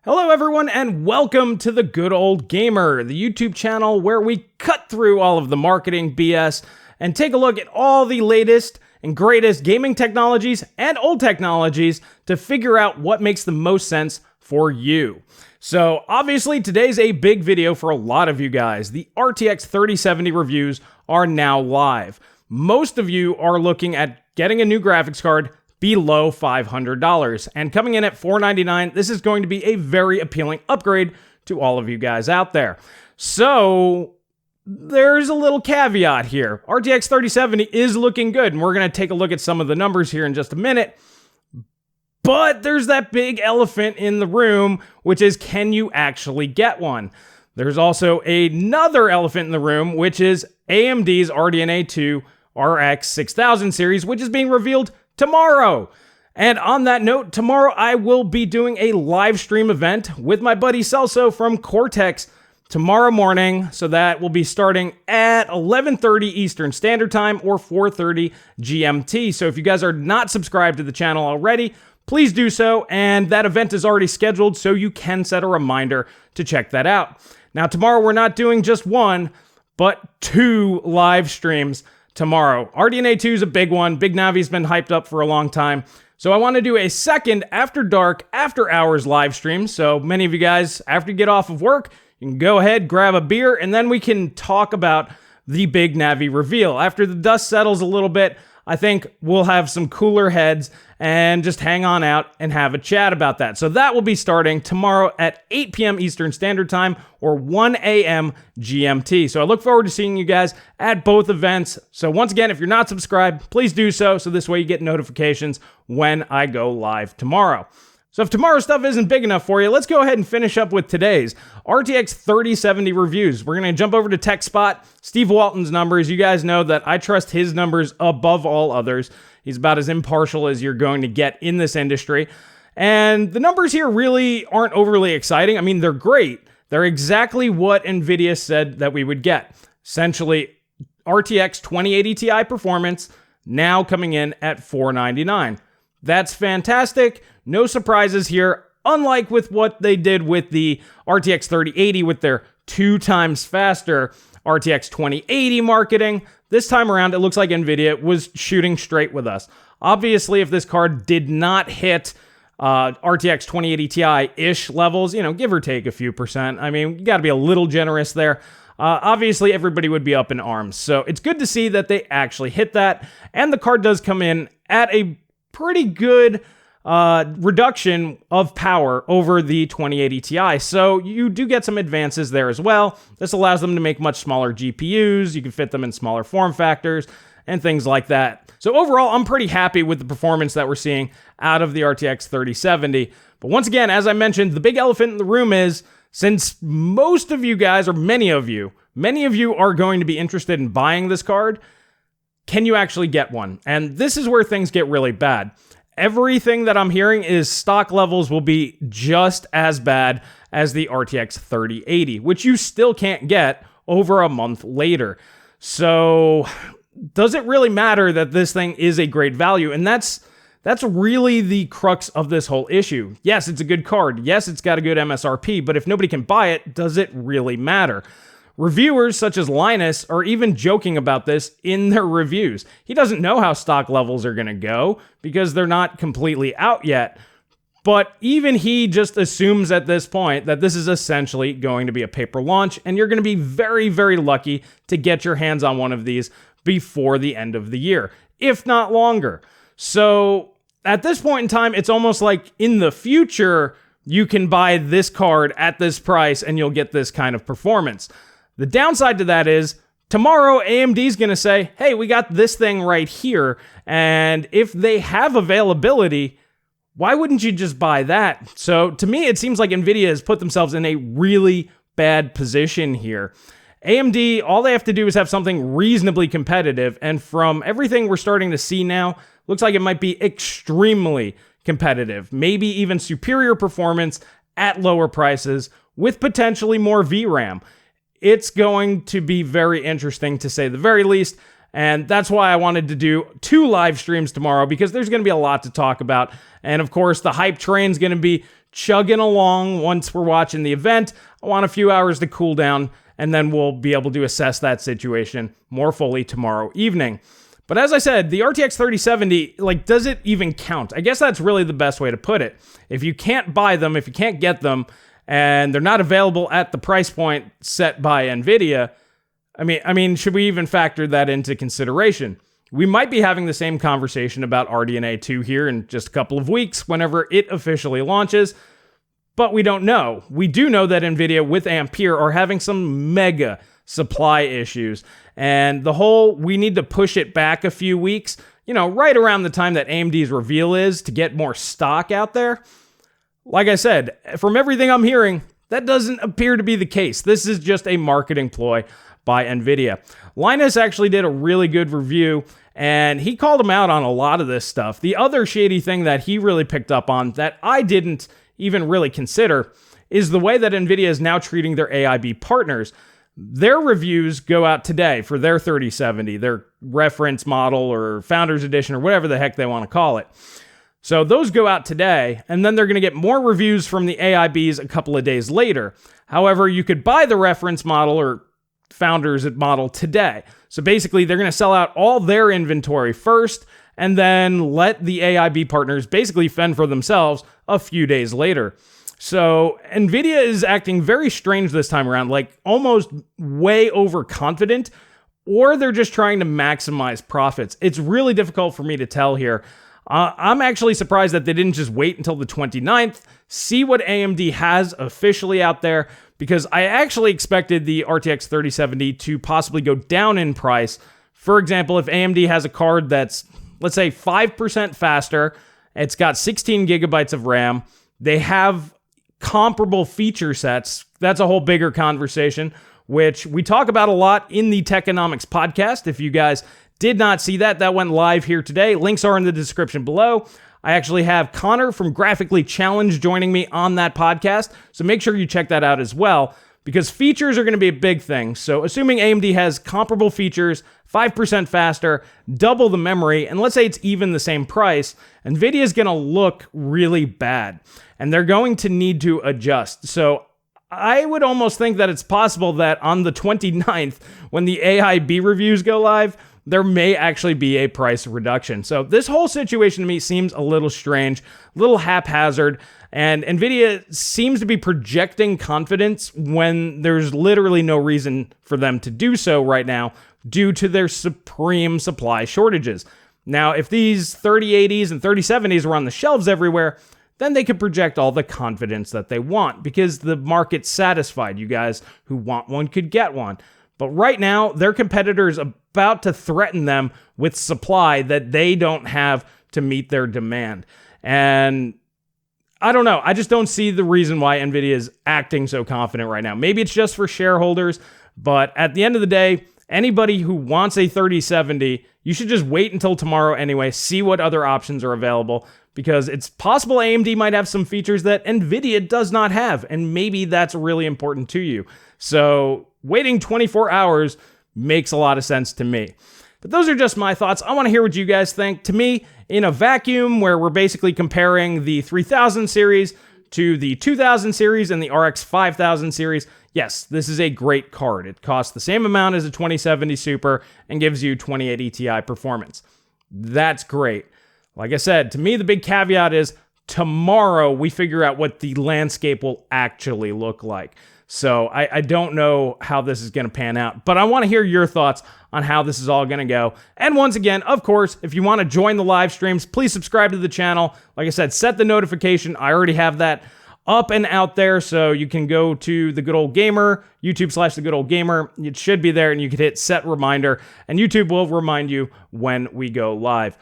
Hello everyone and welcome to The Good Old Gamer, the YouTube channel where we cut through all of the marketing BS and take a look at all the latest and greatest gaming technologies and old technologies to figure out what makes the most sense for you. So obviously today's a big video for a lot of you guys. The RTX 3070 reviews are now live. Most of you are looking at getting a new graphics card below $500. And coming in at $499, this is going to be a very appealing upgrade to all of you guys out there. So there's a little caveat here. RTX 3070 is looking good, and we're going to take a look at some of the numbers here in just a minute. But there's that big elephant in the room, which is, can you actually get one? There's also another elephant in the room, which is AMD's RDNA 2 RX 6000 series, which is being revealed tomorrow. And on that note, tomorrow I will be doing a live stream event with my buddy Celso from Cortex tomorrow morning. So that will be starting at 11:30 Eastern Standard Time or 4:30 GMT. So if you guys are not subscribed to the channel already, please do so. And that event is already scheduled, so you can set a reminder to check that out. Now, tomorrow we're not doing just one, but two live streams tomorrow. RDNA 2 is a big one. Big Navi's been hyped up for a long time. So I want to do a second After Dark, After Hours live stream. So many of you guys, after you get off of work, you can go ahead, grab a beer, and then we can talk about the Big Navi reveal. After the dust settles a little bit, I think we'll have some cooler heads and just hang on out and have a chat about that. So that will be starting tomorrow at 8 p.m. Eastern Standard Time or 1 a.m. GMT. So I look forward to seeing you guys at both events. So once again, if you're not subscribed, please do so. So this way you get notifications when I go live tomorrow. So if tomorrow's stuff isn't big enough for you, let's go ahead and finish up with today's RTX 3070 reviews. We're going to jump over to TechSpot. Steve Walton's numbers. You guys know that I trust his numbers above all others. He's about as impartial as you're going to get in this industry. And the numbers here really aren't overly exciting. I mean, they're great. They're exactly what NVIDIA said that we would get. Essentially, RTX 2080 Ti performance now coming in at $499. That's fantastic. No surprises here. Unlike with what they did with the RTX 3080 with their 2 times faster RTX 2080 marketing, this time around it looks like NVIDIA was shooting straight with us. Obviously, if this card did not hit RTX 2080 Ti-ish levels, give or take a few percent, I mean, you got to be a little generous there. Obviously, everybody would be up in arms. So it's good to see that they actually hit that. And the card does come in at a pretty good reduction of power over the 2080 Ti. So you do get some advances there as well. This allows them to make much smaller GPUs. You can fit them in smaller form factors and things like that. So overall, I'm pretty happy with the performance that we're seeing out of the RTX 3070. But once again, as I mentioned, the big elephant in the room is, since most of you guys, or many of you are going to be interested in buying this card, can you actually get one? And this is where things get really bad. Everything that I'm hearing is stock levels will be just as bad as the RTX 3080, which you still can't get over a month later. So does it really matter that this thing is a great value? And that's really the crux of this whole issue. Yes, it's a good card. Yes, it's got a good MSRP, but if nobody can buy it, does it really matter? Reviewers such as Linus are even joking about this in their reviews. He doesn't know how stock levels are going to go because they're not completely out yet. But even he just assumes at this point that this is essentially going to be a paper launch, and you're going to be very, very lucky to get your hands on one of these before the end of the year, if not longer. So at this point in time, it's almost like in the future, you can buy this card at this price and you'll get this kind of performance. The downside to that is tomorrow AMD's going to say, hey, we got this thing right here. And if they have availability, why wouldn't you just buy that? So to me, it seems like NVIDIA has put themselves in a really bad position here. AMD, all they have to do is have something reasonably competitive. And from everything we're starting to see now, looks like it might be extremely competitive, maybe even superior performance at lower prices with potentially more VRAM. It's going to be very interesting, to say the very least. And that's why I wanted to do 2 live streams tomorrow, because there's going to be a lot to talk about. And of course, the hype train's going to be chugging along once we're watching the event. I want a few hours to cool down, and then we'll be able to assess that situation more fully tomorrow evening. But as I said, the RTX 3070, does it even count? I guess that's really the best way to put it. If you can't buy them, if you can't get them, and they're not available at the price point set by NVIDIA, I mean, should we even factor that into consideration? We might be having the same conversation about RDNA 2 here in just a couple of weeks whenever it officially launches, but we don't know. We do know that NVIDIA with Ampere are having some mega supply issues, and the whole we need to push it back a few weeks, right around the time that AMD's reveal is to get more stock out there. Like I said, from everything I'm hearing, that doesn't appear to be the case. This is just a marketing ploy by NVIDIA. Linus actually did a really good review, and he called him out on a lot of this stuff. The other shady thing that he really picked up on that I didn't even really consider is the way that NVIDIA is now treating their AIB partners. Their reviews go out today for their 3070, their reference model or Founders Edition or whatever the heck they want to call it. So those go out today, and then they're going to get more reviews from the AIBs a couple of days later. However, you could buy the reference model or Founders model today. So basically, they're going to sell out all their inventory first, and then let the AIB partners basically fend for themselves a few days later. So NVIDIA is acting very strange this time around, almost way overconfident, or they're just trying to maximize profits. It's really difficult for me to tell here. I'm actually surprised that they didn't just wait until the 29th, see what AMD has officially out there, because I actually expected the RTX 3070 to possibly go down in price. For example, if AMD has a card that's, let's say, 5% faster, it's got 16 gigabytes of RAM, they have comparable feature sets, that's a whole bigger conversation, which we talk about a lot in the Techonomics podcast. If you guys did not see that, that went live here today. Links are in the description below. I actually have Connor from Graphically Challenged joining me on that podcast, so make sure you check that out as well, because features are going to be a big thing. So assuming AMD has comparable features, 5% faster, double the memory, and let's say it's even the same price, NVIDIA is going to look really bad, and they're going to need to adjust. So I would almost think that it's possible that on the 29th, when the AIB reviews go live, there may actually be a price reduction. So this whole situation to me seems a little strange, a little haphazard, and NVIDIA seems to be projecting confidence when there's literally no reason for them to do so right now due to their supreme supply shortages. Now, if these 3080s and 3070s were on the shelves everywhere, then they could project all the confidence that they want because the market's satisfied. You guys who want one could get one. But right now, their competitors about to threaten them with supply that they don't have to meet their demand. And I don't know. I just don't see the reason why NVIDIA is acting so confident right now. Maybe it's just for shareholders, but at the end of the day, anybody who wants a 3070, you should just wait until tomorrow anyway, see what other options are available, because it's possible AMD might have some features that NVIDIA does not have, and maybe that's really important to you. So waiting 24 hours makes a lot of sense to me. But those are just my thoughts. I want to hear what you guys think. To me, in a vacuum where we're basically comparing the 3000 series to the 2000 series and the RX 5000 series, yes, this is a great card. It costs the same amount as a 2070 Super and gives you 2080 Ti performance. That's great. Like I said, to me, the big caveat is tomorrow we figure out what the landscape will actually look like. So I don't know how this is going to pan out, but I want to hear your thoughts on how this is all going to go. And once again, of course, if you want to join the live streams, please subscribe to the channel. Like I said, set the notification. I already have that up and out there, so you can go to The Good Old Gamer, YouTube/The Good Old Gamer. It should be there, and you can hit set reminder, and YouTube will remind you when we go live.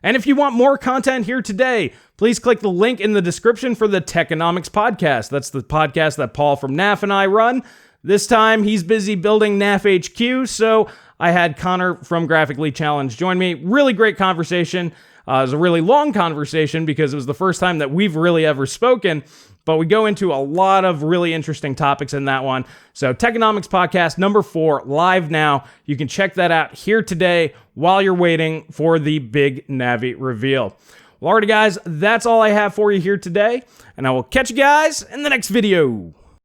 And if you want more content here today, please click the link in the description for the Techonomics podcast. That's the podcast that Paul from NAF and I run. This time, he's busy building NAF HQ, so I had Connor from Graphically Challenged join me. Really great conversation. It was a really long conversation because it was the first time that we've really ever spoken, but we go into a lot of really interesting topics in that one. So Techonomics podcast number 4, live now. You can check that out here today while you're waiting for the big Navi reveal. Well, alrighty guys, that's all I have for you here today, and I will catch you guys in the next video.